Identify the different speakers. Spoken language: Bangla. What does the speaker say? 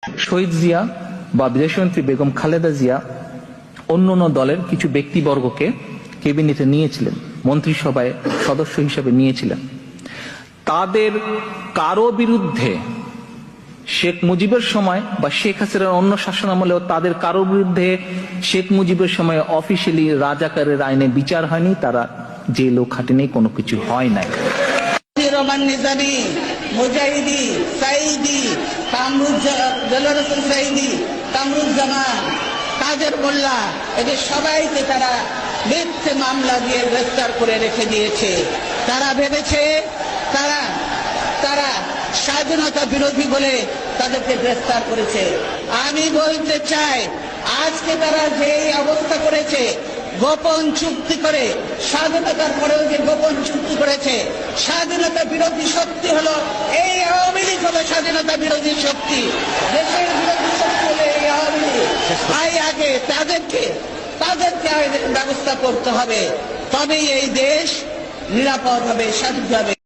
Speaker 1: শহীদ জিয়া বা বিদেশমন্ত্রী বেগম খালেদা জিয়া অন্যান্য দলের কিছু ব্যক্তিবর্গকে ক্যাবিনেটে নিয়েছিলেন, মন্ত্রিসভায় সদস্য হিসেবে নিয়েছিলেন। তাদের কারো বিরুদ্ধে শেখ মুজিবের সময় বা শেখ হাসিনার অন্য শাসনামলেও তাদের কারো বিরুদ্ধে শেখ মুজিবের সময় অফিসিয়ালি রাজাকারের আইনে বিচার হয়নি, তারা জেলও খাটেনি, কোনো কিছু হয় নাই।
Speaker 2: রহমান নিজামী, মুজাহিদি, সাইদি, সাইদি, কামরুজ্জামান, কাদের মোল্লা, এদের সবাইকে তারা মিথ্যে মামলা দিয়ে গ্রেফতার করে রেখে দিয়েছে। তারা ভেবেছে তারা স্বাধীনতা বিরোধী বলে তাদেরকে গ্রেফতার করেছে। আমি বলতে চাই, আজকে তারা যে অবস্থা করেছে, গোপন চুক্তি করে, স্বাধীনতার পরেও যে গোপন চুক্তি করেছে, স্বাধীনতা বিরোধী শক্তি হলো এই আওয়ামী লীগ, হলো স্বাধীনতা বিরোধী শক্তি, দেশের বিরোধী শক্তি হলো এই আওয়ামী লীগ। তাই আগে তাদেরকে ব্যবস্থা করতে হবে, তবেই এই দেশ নিরাপদ হবে, স্বাধীন হবে।